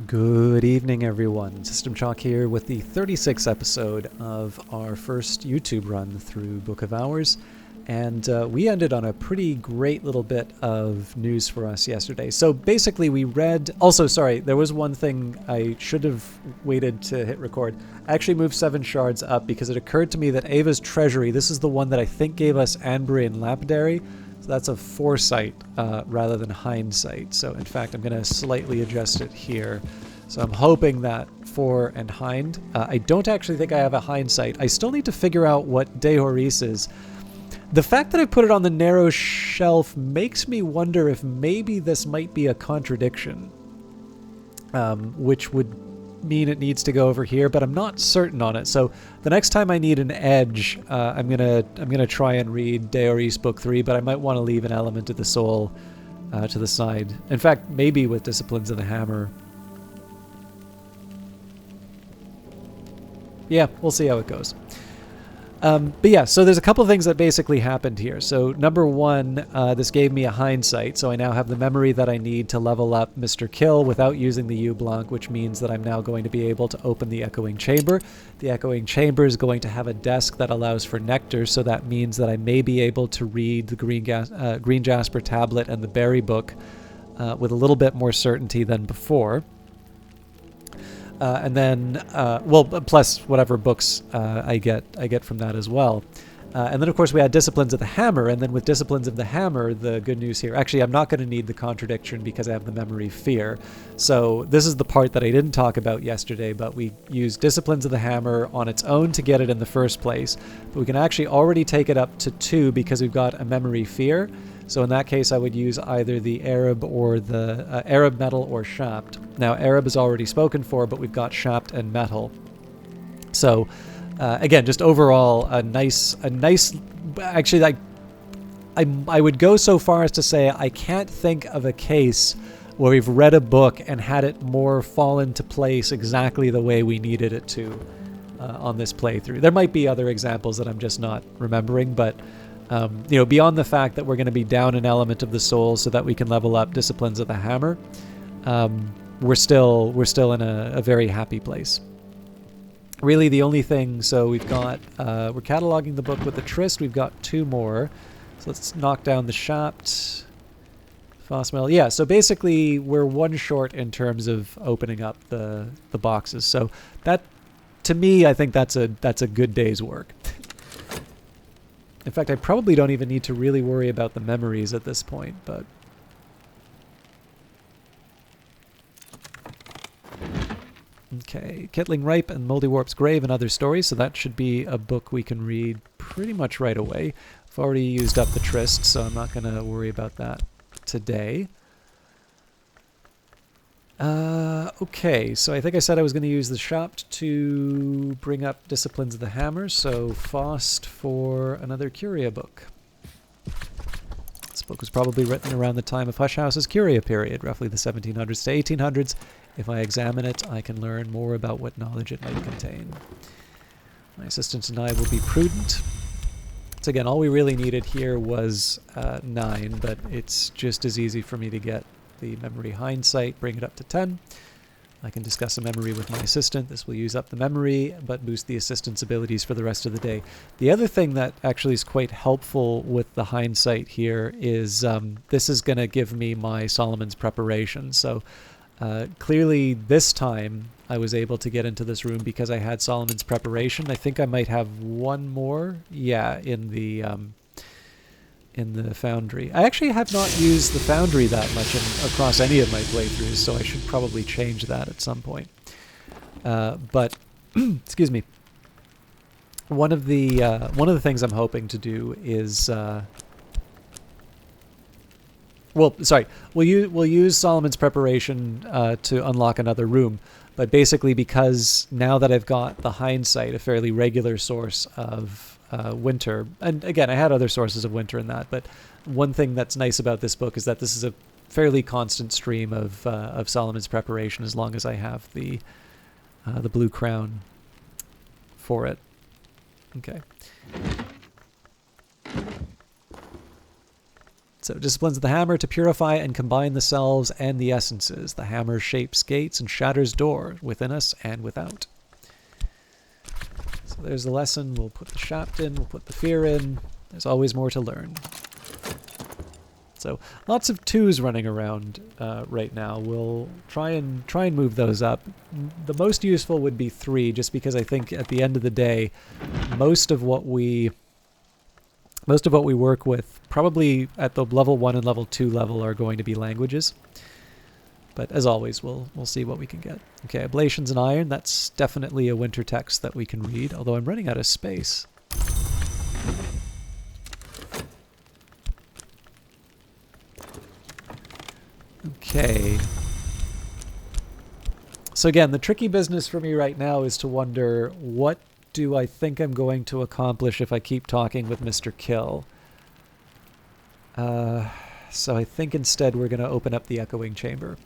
Good evening, everyone. System Chalk here with the 36th episode of our first YouTube run through Book of Hours. And we ended on a pretty great little bit of news for us yesterday. So basically we read... Also, sorry, there was one thing I should have waited to hit record. I actually moved 7 shards up because it occurred to me that Ava's Treasury, this is the one that I think gave us Anbury and Lapidary. So that's a foresight rather than hindsight. So in fact, I'm going to slightly adjust it here. So I'm hoping that for and hind. I don't actually think I have a hindsight. I still need to figure out what De Horis is. The fact that I put it on the narrow shelf makes me wonder if maybe this might be a contradiction, which would mean it needs to go over here, but I'm not certain on it. So the next time I need an edge, I'm gonna try and read De Horis Book 3, but I might want to leave an element of the soul to the side. In fact, maybe with Disciplines of the Hammer. Yeah, we'll see how it goes. But yeah, so there's a couple of things that basically happened here. So number one, this gave me a hindsight, so I now have the memory that I need to level up Mr. Kill without using the U-Blanc, which means that I'm now going to be able to open the Echoing Chamber. The Echoing Chamber is going to have a desk that allows for nectar, so that means that I may be able to read the Green Jasper Tablet and the Berry Book with a little bit more certainty than before. And then, well, plus whatever books I get from that as well. And then, of course, we had Disciplines of the Hammer. And then with Disciplines of the Hammer, the good news here... Actually, I'm not going to need the contradiction because I have the Memory Fear. So this is the part that I didn't talk about yesterday, but we used Disciplines of the Hammer on its own to get it in the first place. But we can actually already take it up to 2 because we've got a Memory Fear. So in that case, I would use either the Arab or the Arab Metal or Shapt. Now, Arab is already spoken for, but we've got Shapt and Metal. So, again, just overall, a nice. Actually, I would go so far as to say I can't think of a case where we've read a book and had it more fall into place exactly the way we needed it to on this playthrough. There might be other examples that I'm just not remembering, but. You know, beyond the fact that we're going to be down an element of the soul so that we can level up Disciplines of the Hammer, we're still in a very happy place. Really, the only thing, so we've got, we're cataloging the book with the Tryst. We've got 2 more. So let's knock down the Shapt. Fosmel. Yeah, so basically we're 1 short in terms of opening up the boxes. So that, to me, I think that's a good day's work. In fact, I probably don't even need to really worry about the memories at this point, but... Okay, Kittling Ripe and Moldywarp's Grave and Other Stories, so that should be a book we can read pretty much right away. I've already used up the Tryst, so I'm not going to worry about that today. Okay, so I think I said I was going to use the Shapt to bring up Disciplines of the Hammer, so Faust for another Curia book. This book was probably written around the time of Hush House's Curia period, roughly the 1700s to 1800s. If I examine it, I can learn more about what knowledge it might contain. My assistant and I will be prudent. So again, all we really needed here was 9, but it's just as easy for me to get the memory hindsight, bring it up to 10. I can discuss a memory with my assistant. This will use up the memory, but boost the assistant's abilities for the rest of the day. The other thing that actually is quite helpful with the hindsight here is this is going to give me my Solomon's preparation. So clearly this time I was able to get into this room because I had Solomon's preparation. I think I might have 1 more, yeah, in the Foundry. I actually have not used the Foundry that much across any of my playthroughs, so I should probably change that at some point. But excuse me. One of the things I'm hoping to do is well, sorry, we'll use Solomon's preparation to unlock another room, but basically because now that I've got the hindsight, a fairly regular source of winter, and again, I had other sources of winter in that, but one thing that's nice about this book is that this is a fairly constant stream of Solomon's preparation as long as I have the blue crown for it. Okay. So disciplines of the hammer to purify and combine the selves and the essences. The hammer shapes gates and shatters doors within us and without. So there's the lesson. We'll put the shaft in. We'll put the fear in. There's always more to learn. So lots of 2s running around right now. We'll try and move those up. The most useful would be 3, just because I think at the end of the day, most of what we work with, probably at the level 1 and level 2 level, are going to be languages. But as always, we'll see what we can get. Okay, Ablations in Iron. That's definitely a winter text that we can read, although I'm running out of space. Okay. So again, the tricky business for me right now is to wonder, what do I think I'm going to accomplish if I keep talking with Mr. Kill? So I think instead we're going to open up the Echoing Chamber.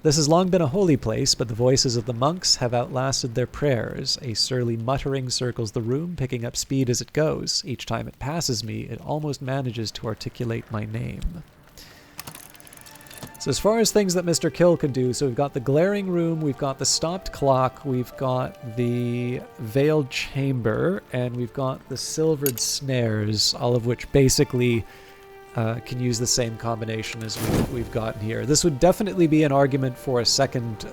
This has long been a holy place, but the voices of the monks have outlasted their prayers. A surly muttering circles the room, picking up speed as it goes. Each time it passes me, it almost manages to articulate my name. So as far as things that Mr. Kill can do, so we've got the glaring room, we've got the stopped clock, we've got the veiled chamber, and we've got the silvered snares, all of which basically can use the same combination as we've gotten here. This would definitely be an argument for a second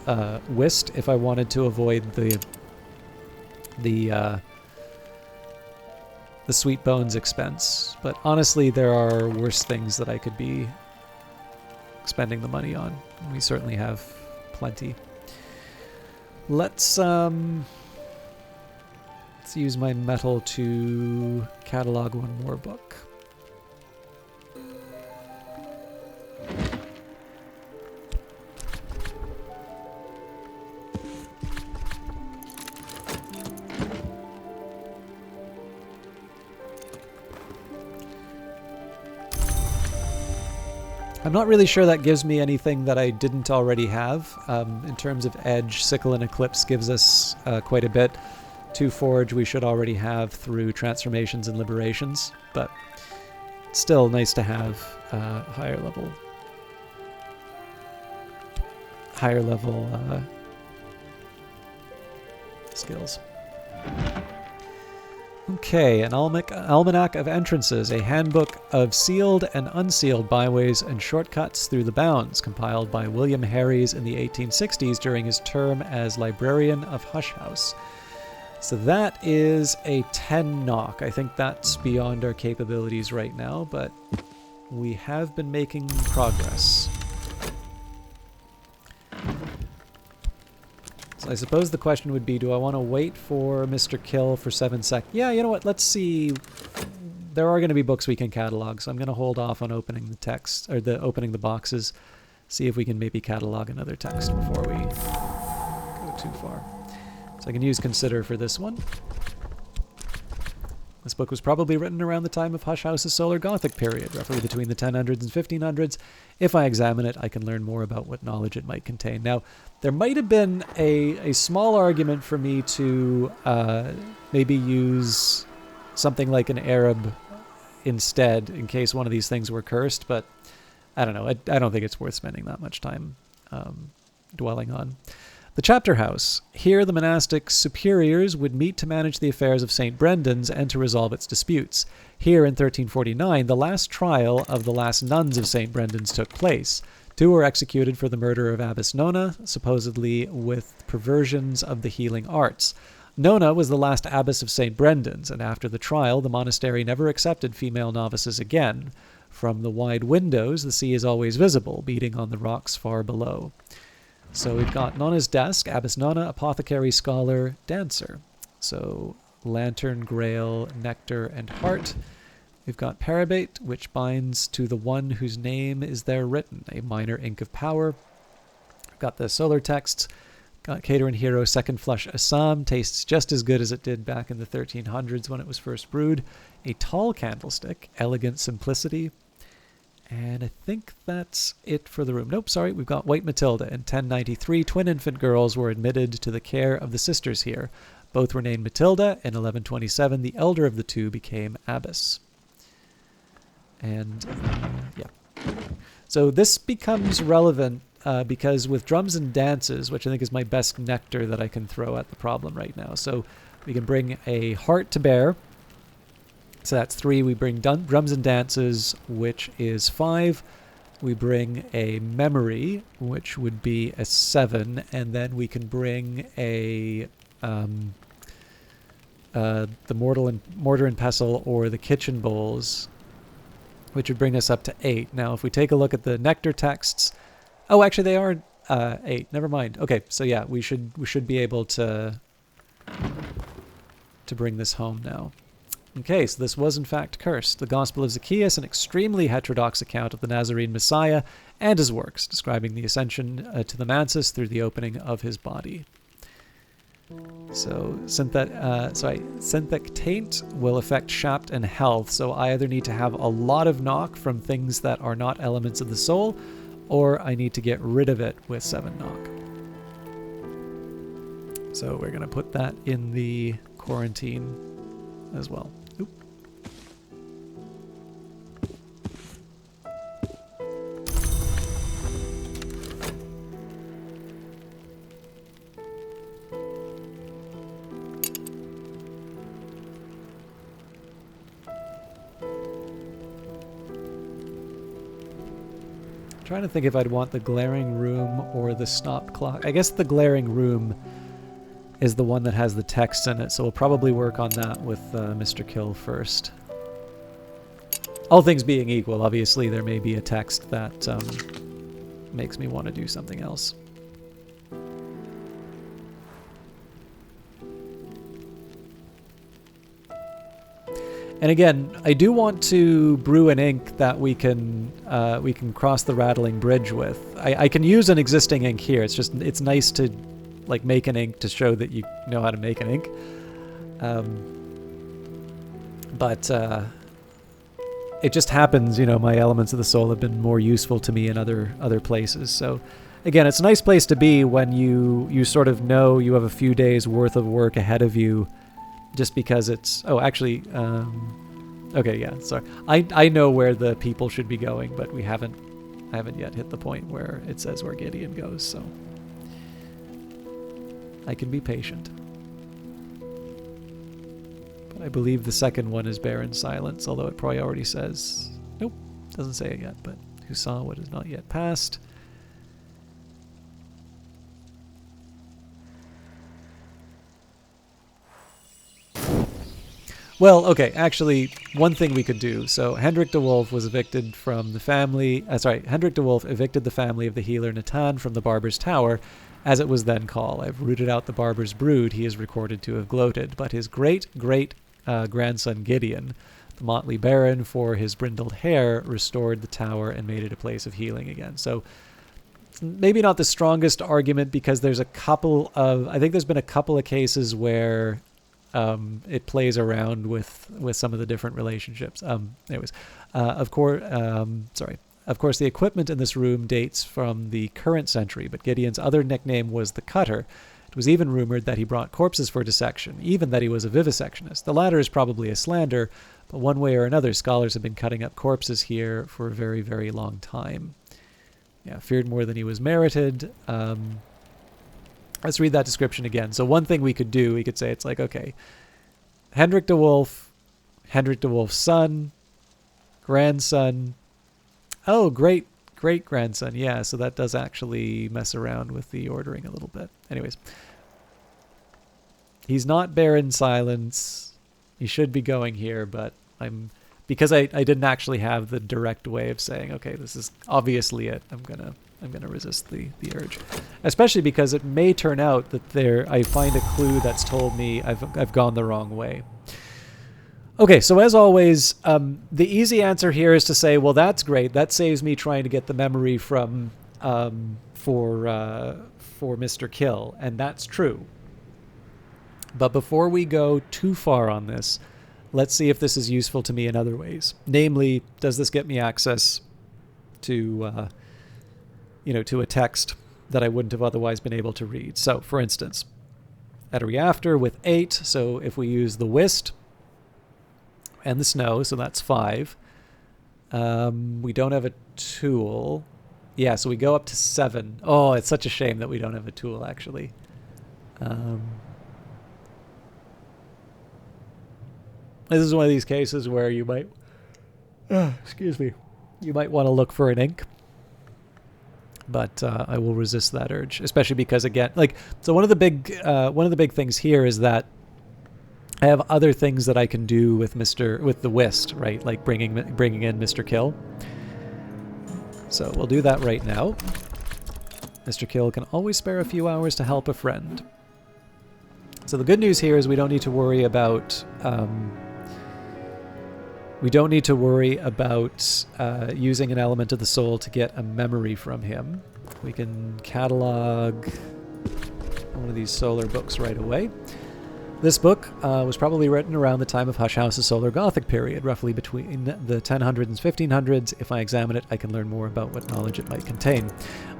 whist if I wanted to avoid the Sweet Bones expense. But honestly, there are worse things that I could be spending the money on. We certainly have plenty. Let's use my metal to catalog one more book. I'm not really sure that gives me anything that I didn't already have. In terms of edge, Sickle and Eclipse gives us quite a bit. 2 Forge we should already have through Transformations and Liberations, but still nice to have higher level skills. Okay, an Almanac of Entrances, a handbook of sealed and unsealed byways and shortcuts through the bounds, compiled by William Harries in the 1860s during his term as librarian of Hush House. So that is a 10 knock. I think that's beyond our capabilities right now, but we have been making progress. So I suppose the question would be, do I want to wait for Mr. Kill for 7 seconds? Yeah, you know what? Let's see. There are going to be books we can catalog, so I'm going to hold off on opening the text, or opening the boxes. See if we can maybe catalog another text before we go too far. So I can use Consider for this one. This book was probably written around the time of Hush House's Solar Gothic period, roughly between the 1000s and 1500s. If I examine it, I can learn more about what knowledge it might contain. Now, there might have been a small argument for me to maybe use something like an Arab instead, in case one of these things were cursed, but I don't know. I don't think it's worth spending that much time dwelling on. The Chapter House. Here the monastic superiors would meet to manage the affairs of St. Brendan's and to resolve its disputes. Here in 1349, the last trial of the last nuns of St. Brendan's took place. 2 were executed for the murder of Abbess Nona, supposedly with perversions of the healing arts. Nona was the last abbess of St. Brendan's, and after the trial, the monastery never accepted female novices again. From the wide windows, the sea is always visible, beating on the rocks far below. So we've got Nona's desk, Abbess Nona, apothecary, scholar, dancer. So lantern, grail, nectar, and heart. We've got parabate, which binds to the one whose name is there written, a minor ink of power. We've got the solar texts. Got Cater and Hero, Second Flush Assam, tastes just as good as it did back in the 1300s when it was first brewed. A tall candlestick, elegant simplicity. And I think that's it for the room. Nope, sorry, we've got White Matilda. In 1093, twin infant girls were admitted to the care of the sisters here. Both were named Matilda. In 1127, the elder of the two became abbess. And yeah. So this becomes relevant because with drums and dances, which I think is my best nectar that I can throw at the problem right now. So we can bring a heart to bear. So that's 3. We bring drums and dances, which is 5. We bring a memory, which would be a 7. And then we can bring a the mortar and pestle or the kitchen bowls, which would bring us up to 8. Now, if we take a look at the nectar texts, oh, actually they are 8. Never mind. Okay, so yeah, we should be able to bring this home now. Okay, so this was in fact cursed. The Gospel of Zacchaeus, an extremely heterodox account of the Nazarene Messiah and his works, describing the ascension to the mansus through the opening of his body. So synthic taint will affect shapt and health, so I either need to have a lot of knock from things that are not elements of the soul, or I need to get rid of it with 7 knock. So we're going to put that in the quarantine as well. Oop. Trying to think if I'd want the glaring room or the stopped clock. I guess the glaring room is the one that has the text in it, so we'll probably work on that with Mr. Kill first. All things being equal, obviously there may be a text that makes me want to do something else. And again, I do want to brew an ink that we can cross the rattling bridge with. I can use an existing ink here. It's nice to like make an ink to show that you know how to make an ink. But it just happens, my elements of the soul have been more useful to me in other places. So again, it's a nice place to be when you sort of know you have a few days worth of work ahead of you. Just because it's... Oh, actually... okay, yeah, sorry. I know where the people should be going, but I haven't yet hit the point where it says where Gideon goes, so... I can be patient. But I believe the second one is barren silence, although it probably already says... Nope, doesn't say it yet, but who saw what is not yet passed... Well, okay, actually, one thing we could do. So Hendrik de Wolf was evicted from the family... Hendrik de Wolf evicted the family of the healer Natan from the Barber's Tower, as it was then called. I've rooted out the Barber's brood, he is recorded to have gloated. But his great-great-grandson Gideon, the motley baron, for his brindled hair, restored the tower and made it a place of healing again. So maybe not the strongest argument, because there's a couple of... I think there's been a couple of cases where... it plays around with some of the different relationships. Of course, the equipment in this room dates from the current century, but Gideon's other nickname was the Cutter. It was even rumored that he brought corpses for dissection, even that he was a vivisectionist. The latter is probably a slander, but one way or another, scholars have been cutting up corpses here for a very, very long time. Yeah, feared more than he was merited. Let's read that description again. So one thing we could do, we could say it's like, okay, Hendrik de Wolf, Hendrik de Wolf's son, grandson. Oh, great-grandson. Yeah, so that does actually mess around with the ordering a little bit. Anyways. He's not barren silence. He should be going here, but because I didn't actually have the direct way of saying, okay, this is obviously it. I'm gonna resist the urge, especially because it may turn out that I find a clue that's told me I've gone the wrong way. Okay, so as always, the easy answer here is to say, well, that's great. That saves me trying to get the memory from for Mr. Kill, and that's true. But before we go too far on this, let's see if this is useful to me in other ways. Namely, does this get me access to to a text that I wouldn't have otherwise been able to read? So, for instance, Ettery After with 8. So if we use the Whist and the Snow, so that's 5. We don't have a tool. Yeah, so we go up to 7. Oh, it's such a shame that we don't have a tool, actually. This is one of these cases where you might... excuse me. You might want to look for an ink. But I will resist that urge, especially because, again, like, so one of the big things here is that I have other things that I can do with the whist, right? Like bringing in Mr. Kill. So we'll do that right now. Mr. Kill can always spare a few hours to help a friend. So the good news here is we don't need to worry about using an element of the soul to get a memory from him. We can catalog one of these solar books right away. This book was probably written around the time of Hush House's Solar Gothic period, roughly between the 1000s and 1500s. If I examine it, I can learn more about what knowledge it might contain.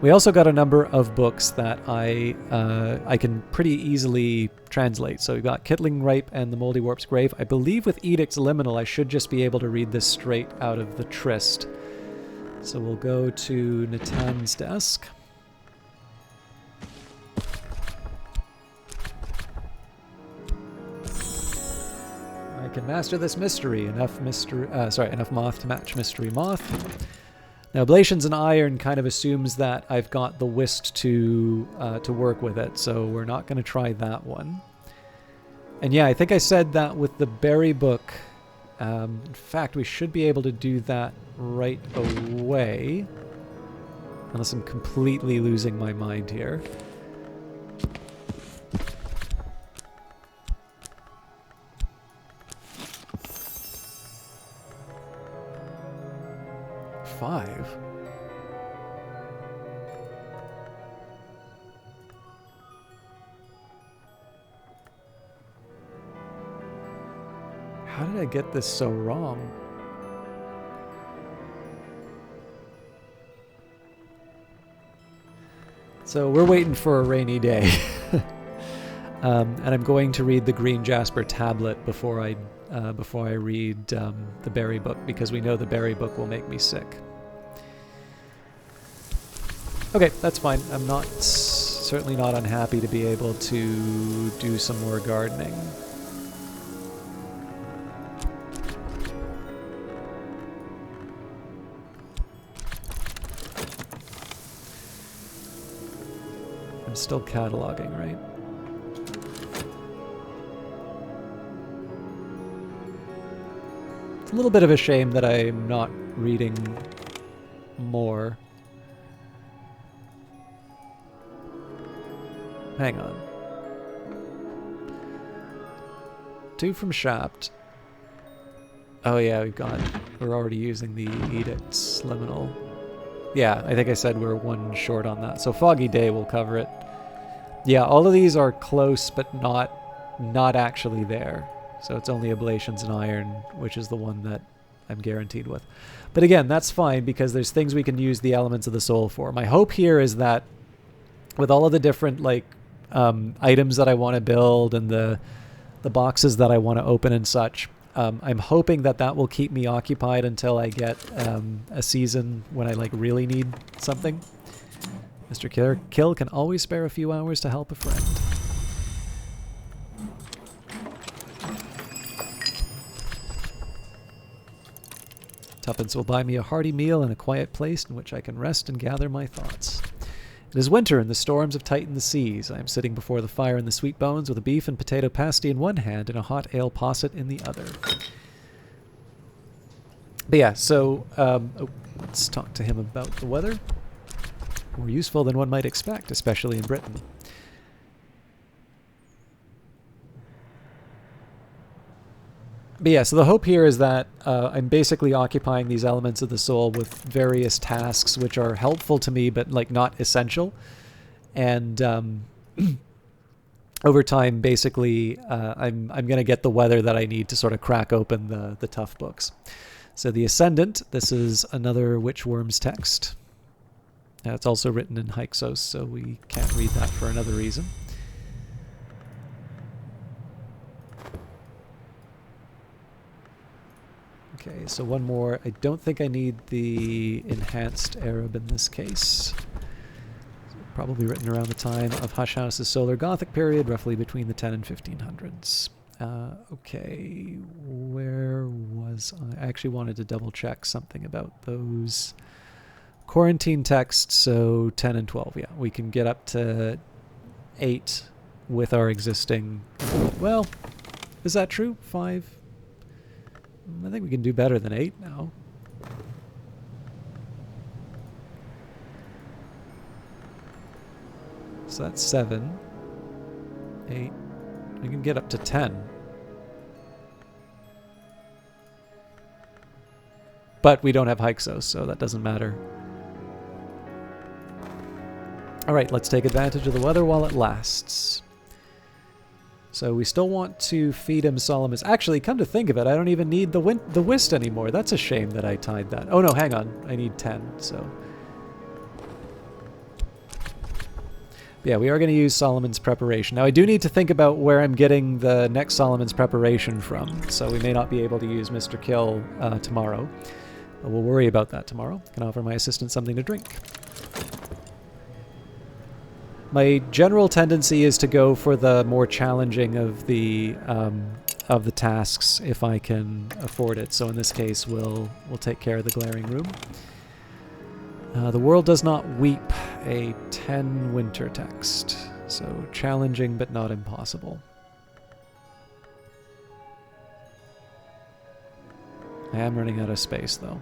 We also got a number of books that I can pretty easily translate. So we've got Kittling Ripe and the Moldy Warp's Grave. I believe with Edict's Liminal, I should just be able to read this straight out of the Tryst. So we'll go to Natan's desk. I can master this mystery. Enough moth to match mystery moth. Now, Ablations and Iron kind of assumes that I've got the whist to work with it, so we're not going to try that one. And yeah, I think I said that with the Berry book. In fact, we should be able to do that right away, unless I'm completely losing my mind here. Five. How did I get this so wrong? So we're waiting for a rainy day. And I'm going to read the Green Jasper tablet before I read the Berry book, because we know the Berry book will make me sick. Okay, that's fine. I'm certainly not unhappy to be able to do some more gardening. I'm still cataloging, right? It's a little bit of a shame that I'm not reading more. Hang on. 2 from Shapt. Oh yeah, we're already using the Edict's Liminal. Yeah, I think I said we're 1 short on that. So Foggy Day will cover it. Yeah, all of these are close, but not actually there. So it's only Ablations and Iron, which is the one that I'm guaranteed with. But again, that's fine, because there's things we can use the elements of the soul for. My hope here is that with all of the different items that I want to build and the boxes that I want to open and such, I'm hoping that will keep me occupied until I get a season when I really need something. Mr. Kill can always spare a few hours to help a friend. Tuppence will buy me a hearty meal and a quiet place in which I can rest and gather my thoughts. It is winter, and the storms have tightened the seas. I am sitting before the fire in the sweet bones with a beef and potato pasty in one hand and a hot ale posset in the other. But yeah, so let's talk to him about the weather. More useful than one might expect, especially in Britain. But yeah, so the hope here is that I'm basically occupying these elements of the soul with various tasks which are helpful to me, but not essential. And over time, basically, I'm going to get the weather that I need to sort of crack open the tough books. So the Ascendant, this is another Witchworm's text. It's also written in Hyksos, so we can't read that for another reason. Okay, so one more. I don't think I need the enhanced Arab in this case. Probably written around the time of Hush House's Solar Gothic period, roughly between the 10 and 1500s. Okay, where was I? I actually wanted to double check something about those quarantine texts. So 10 and 12, yeah. We can get up to 8 with our existing... Well, is that true? 5? I think we can do better than 8 now. So that's 7, 8. We can get up to 10. But we don't have Hyksos, so that doesn't matter. Alright, let's take advantage of the weather while it lasts. So we still want to feed him Solomon's... Actually, come to think of it, I don't even need the whist anymore. That's a shame that I tied that. Oh no, hang on. I need 10, so... Yeah, we are going to use Solomon's Preparation. Now, I do need to think about where I'm getting the next Solomon's Preparation from, so we may not be able to use Mr. Kill tomorrow. But we'll worry about that tomorrow. I can offer my assistant something to drink. My general tendency is to go for the more challenging of the tasks if I can afford it. So in this case, we'll take care of the glaring room. The world does not weep, a 10 winter text. So challenging but not impossible. I am running out of space though.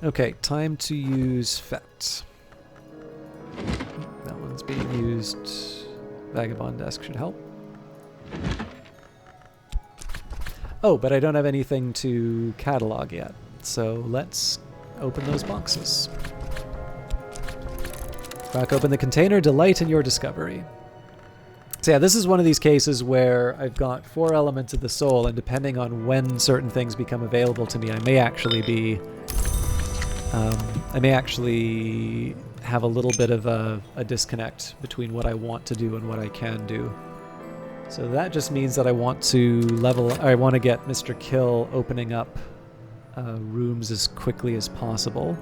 Okay, time to use Fet. That one's being used. Vagabond Desk should help. Oh, but I don't have anything to catalog yet. So let's open those boxes. Crack open the container, delight in your discovery. So yeah, this is one of these cases where I've got 4 elements of the soul, and depending on when certain things become available to me, I may actually have a little bit of a disconnect between what I want to do and what I can do. So that just means that I want to get Mr. Kill opening up rooms as quickly as possible.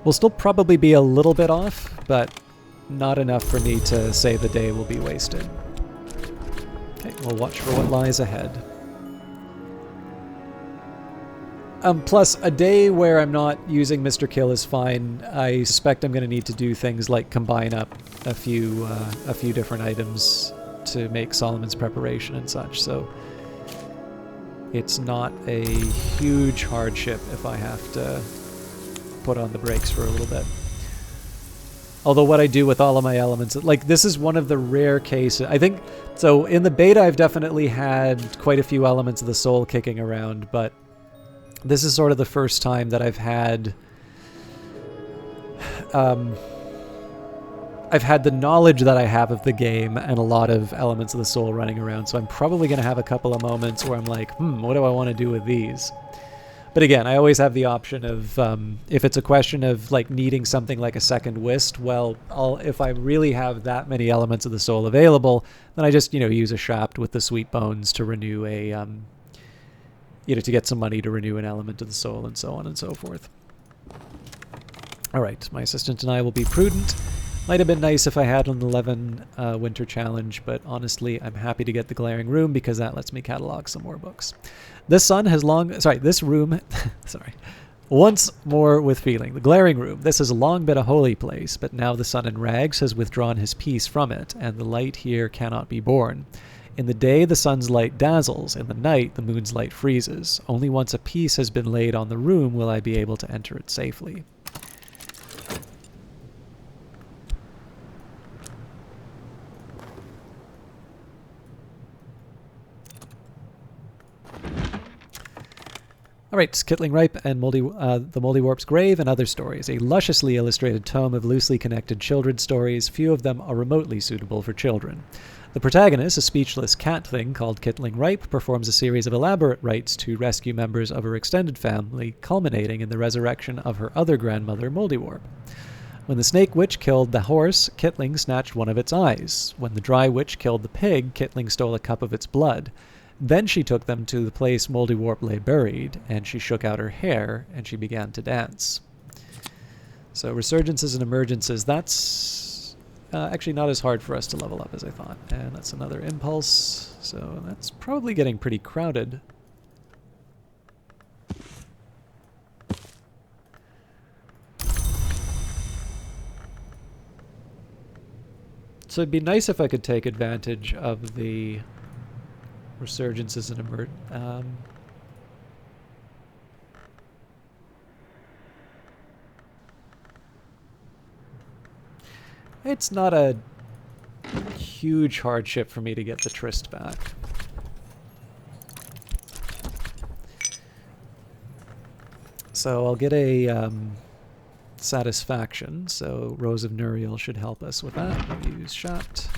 We'll still probably be a little bit off, but not enough for me to say the day will be wasted. Okay, we'll watch for what lies ahead. Plus, a day where I'm not using Mr. Kill is fine. I suspect I'm going to need to do things like combine up a few different items to make Solomon's Preparation and such, so it's not a huge hardship if I have to put on the brakes for a little bit. Although what I do with all of my elements, like this is one of the rare cases, I think, so in the beta I've definitely had quite a few elements of the soul kicking around, but this is sort of the first time that I've had the knowledge that I have of the game and a lot of elements of the soul running around, so I'm probably going to have a couple of moments where I'm like, what do I want to do with these? But again, I always have the option of, if it's a question of like needing something like a second whist, well, if I really have that many elements of the soul available, then I just, use a shaft with the sweet bones to renew a, to get some money to renew an element of the soul and so on and so forth. All right, my assistant and I will be prudent. Might have been nice if I had an 11 winter challenge, but honestly, I'm happy to get the glaring room because that lets me catalog some more books. This room, once more with feeling. The glaring room. This has long been a holy place, but now the sun in rags has withdrawn his peace from it, and the light here cannot be borne. In the day, the sun's light dazzles. In the night, the moon's light freezes. Only once a peace has been laid on the room will I be able to enter it safely. All right, Kittling Ripe and the Moldywarp's Grave and Other Stories, a lusciously illustrated tome of loosely connected children's stories. Few of them are remotely suitable for children. The protagonist, a speechless cat thing called Kittling Ripe, performs a series of elaborate rites to rescue members of her extended family, culminating in the resurrection of her other grandmother, Moldywarp. When the snake witch killed the horse, Kitling snatched one of its eyes. When the dry witch killed the pig, Kitling stole a cup of its blood. Then she took them to the place Moldywarp lay buried, and she shook out her hair, and she began to dance. So resurgences and emergences, that's actually not as hard for us to level up as I thought. And that's another impulse, so that's probably getting pretty crowded. So it'd be nice if I could take advantage of the resurgences and it's not a huge hardship for me to get the Tryst back. So I'll get a satisfaction, so Rose of Nuriel should help us with that. Use shot.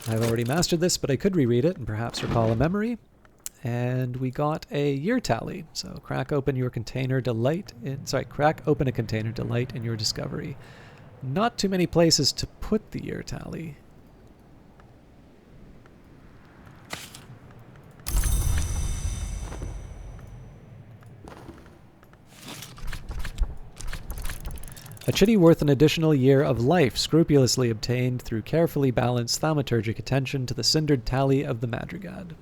I've already mastered this, but I could reread it and perhaps recall a memory. And we got a year tally. So crack open your container, crack open a container, delight in your discovery. Not too many places to put the year tally. A chitty worth an additional year of life, scrupulously obtained through carefully balanced thaumaturgic attention to the cindered tally of the Madrigad.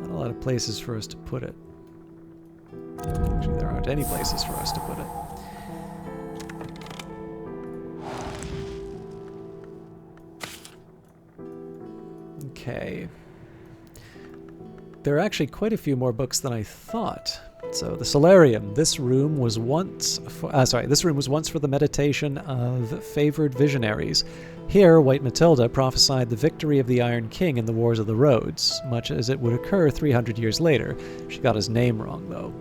Not a lot of places for us to put it. Actually, there aren't any places for us to put it. Okay. There are actually quite a few more books than I thought. So the Solarium. This room was once for the meditation of favored visionaries. Here, White Matilda prophesied the victory of the Iron King in the Wars of the Roads, much as it would occur 300 years later. She got his name wrong, though.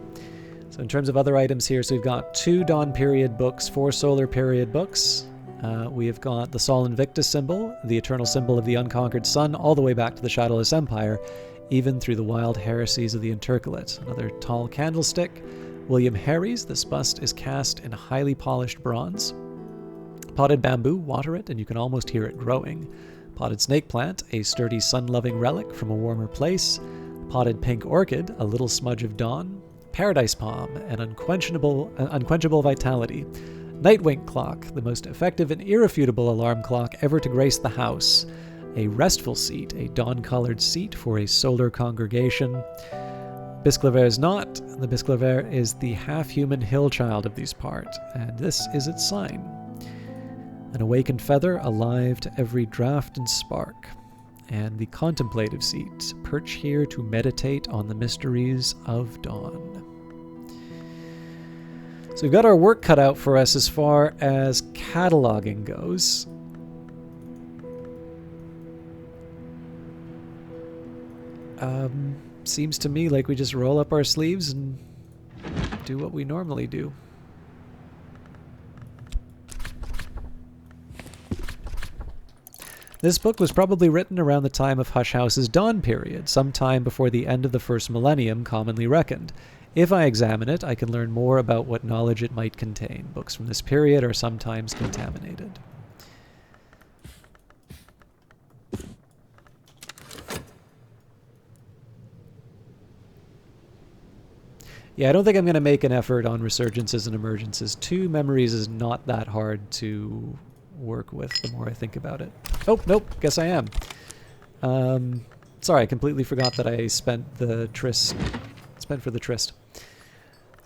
So in terms of other items here, so we've got 2 Dawn Period books, 4 Solar Period books. We have got the Sol Invictus symbol, the eternal symbol of the unconquered sun, all the way back to the Shadowless Empire, even through the wild heresies of the Intercalate. Another tall candlestick. William Harry's, this bust is cast in highly polished bronze. Potted bamboo, water it, and you can almost hear it growing. Potted snake plant, a sturdy sun-loving relic from a warmer place. Potted pink orchid, a little smudge of dawn. Paradise palm, an unquenchable vitality. Nightwing clock, the most effective and irrefutable alarm clock ever to grace the house. A restful seat, a dawn-colored seat for a solar congregation. Bisclaver's knot. The Bisclaver is the half-human hill child of these parts, and this is its sign. An awakened feather, alive to every draught and spark. And the contemplative seat, perch here to meditate on the mysteries of dawn. So we've got our work cut out for us as far as cataloging goes. Seems to me like we just roll up our sleeves and do what we normally do. This book was probably written around the time of Hush House's Dawn period, sometime before the end of the first millennium commonly reckoned. If I examine it, I can learn more about what knowledge it might contain. Books from this period are sometimes contaminated. Yeah, I don't think I'm going to make an effort on resurgences and emergences. 2 memories is not that hard to work with the more I think about it. Oh, nope, guess I am. Sorry, I completely forgot that I spent for the Tryst.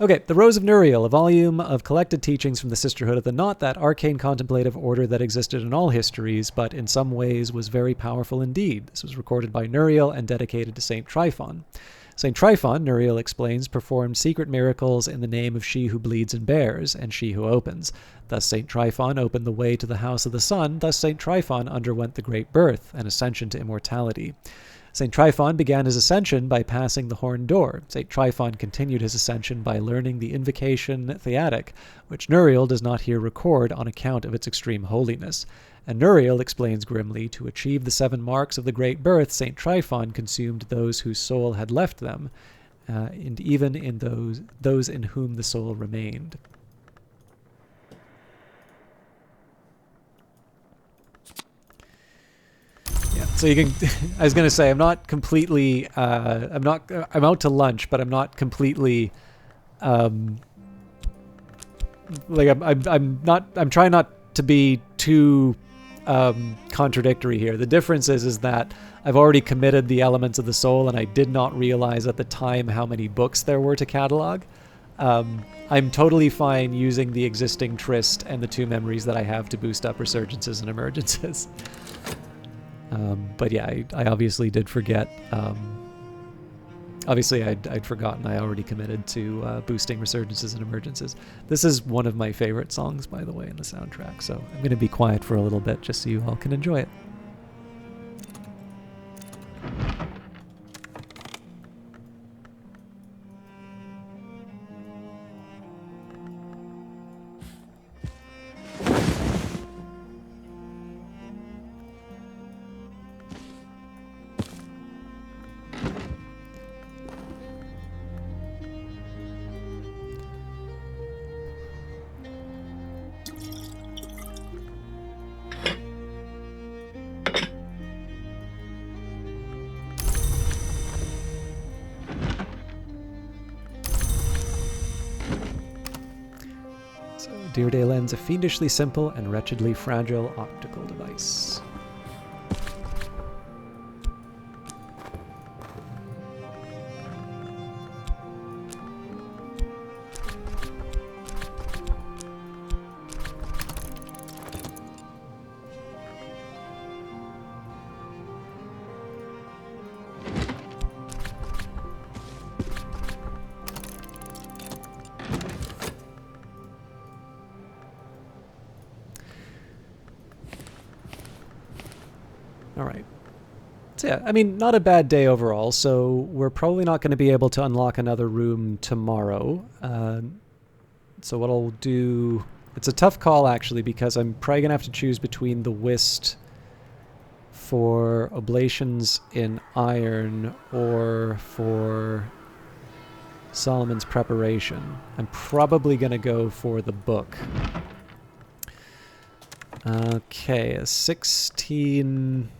Okay, The Rose of Nuriel, a volume of collected teachings from the Sisterhood of the Knot, that arcane contemplative order that existed in all histories, but in some ways was very powerful indeed. This was recorded by Nuriel and dedicated to Saint Tryphon. Saint Tryphon, Nuriel explains, performed secret miracles in the name of she who bleeds and bears, and she who opens. Thus Saint Tryphon opened the way to the house of the sun, thus Saint Tryphon underwent the great birth, and ascension to immortality. St. Tryphon began his ascension by passing the horn door. St. Tryphon continued his ascension by learning the invocation Theatic, which Nuriel does not here record on account of its extreme holiness. And Nuriel explains grimly, to achieve the 7 marks of the Great Birth, St. Tryphon consumed those whose soul had left them, and even in those in whom the soul remained. Yeah, so you can. I was going to say I'm not completely. I'm out to lunch, but I'm not completely. Like I'm not. I'm trying not to be too contradictory here. The difference is that I've already committed the elements of the soul, and I did not realize at the time how many books there were to catalog. I'm totally fine using the existing Tryst and the 2 memories that I have to boost up resurgences and emergences. But yeah, I obviously did forget. Obviously, I'd forgotten I already committed to boosting resurgences and emergences. This is one of my favorite songs, by the way, in the soundtrack, so I'm going to be quiet for a little bit just so you all can enjoy it. Deerday lends a fiendishly simple and wretchedly fragile optical device. Alright. So yeah, I mean, not a bad day overall, so we're probably not going to be able to unlock another room tomorrow. So what I'll do... It's a tough call, actually, because I'm probably going to have to choose between the Whist for Oblations in Iron or for Solomon's Preparation. I'm probably going to go for the book. Okay, a 16...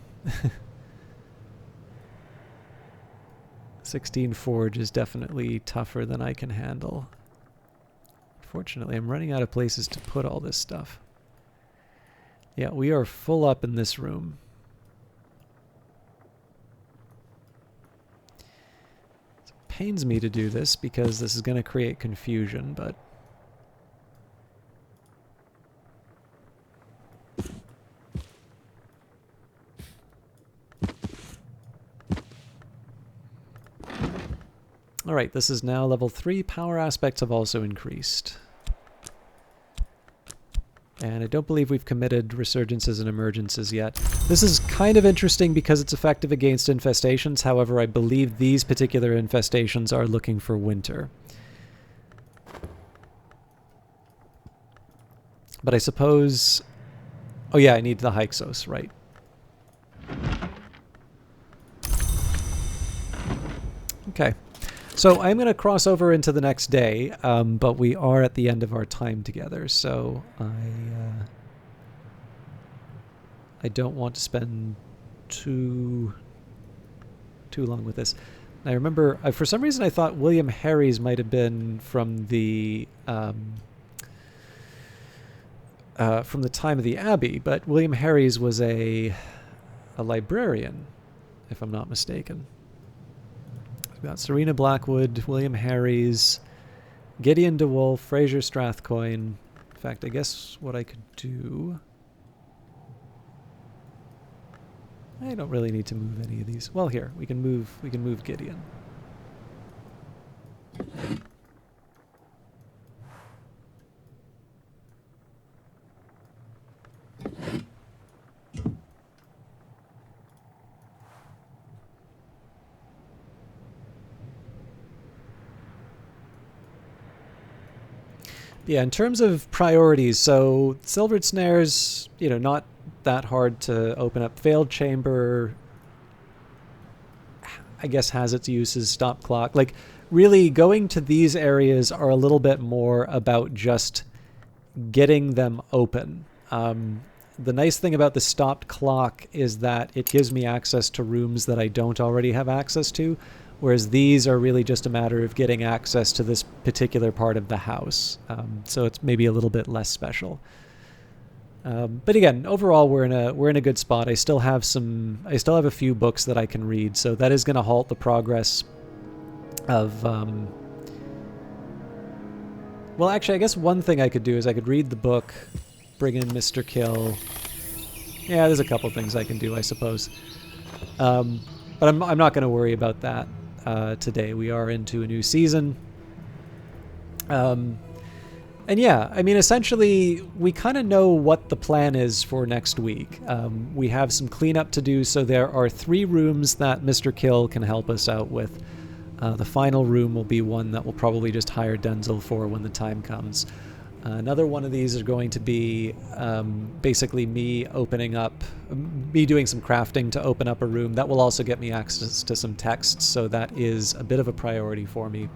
16 Forge is definitely tougher than I can handle. Unfortunately, I'm running out of places to put all this stuff. Yeah, we are full up in this room. It pains me to do this because this is going to create confusion, but... Alright, this is now level 3. Power aspects have also increased. And I don't believe we've committed resurgences and emergences yet. This is kind of interesting because it's effective against infestations. However, I believe these particular infestations are looking for winter. But I suppose... Oh yeah, I need the Hyksos, right. Okay. So I'm going to cross over into the next day, but we are at the end of our time together, so I don't want to spend too long with this. I remember, for some reason I thought William Harries might have been from the time of the Abbey, but William Harries was a librarian, if I'm not mistaken. We've got Serena Blackwood, William Harries, Gideon DeWolf, Fraser Strathcoyne. In fact, I guess what I could do... I don't really need to move any of these. Well, here, we can move Gideon. Yeah, in terms of priorities, so Silvered Snares, not that hard to open up. Failed Chamber, I guess, has its uses. Stop Clock. Like, really, going to these areas are a little bit more about just getting them open. The nice thing about the stopped clock is that it gives me access to rooms that I don't already have access to, whereas these are really just a matter of getting access to this particular part of the house. So it's maybe a little bit less special. But again, overall, we're in a good spot. I still have a few books that I can read, so that is going to halt the progress of. Well, actually, I guess one thing I could do is I could read the book, bring in Mr. Kill. Yeah, there's a couple things I can do, I suppose. But I'm not going to worry about that today. We are into a new season. And yeah, I mean, essentially, we kind of know what the plan is for next week. We have some cleanup to do, so there are 3 rooms that Mr. Kill can help us out with. The final room will be one that we'll probably just hire Denzel for when the time comes. Another one of these is going to be basically me doing some crafting to open up a room. That will also get me access to some texts, so that is a bit of a priority for me.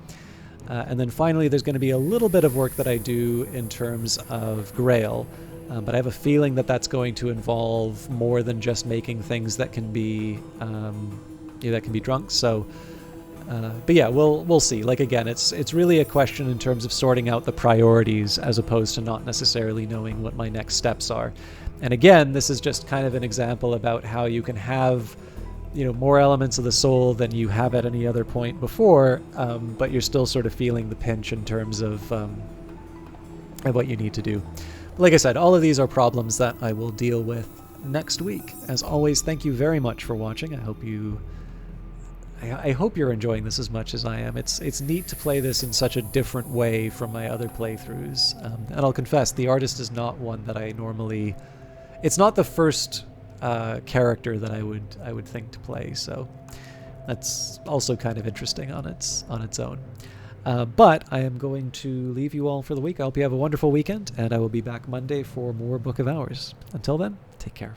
And then finally, there's going to be a little bit of work that I do in terms of Grail. But I have a feeling that that's going to involve more than just making things that can be drunk. So, but yeah, we'll see. Like, again, it's really a question in terms of sorting out the priorities as opposed to not necessarily knowing what my next steps are. And again, this is just kind of an example about how you can have more elements of the soul than you have at any other point before, but you're still sort of feeling the pinch in terms of what you need to do. Like I said, all of these are problems that I will deal with next week. As always, thank you very much for watching. I hope you're enjoying this as much as I am. It's neat to play this in such a different way from my other playthroughs. And I'll confess, the artist is not one that I normally... It's not the first character that I would think to play, so that's also kind of interesting on its own. But I am going to leave you all for the week. I hope you have a wonderful weekend, and I will be back Monday for more Book of Hours. Until then, take care.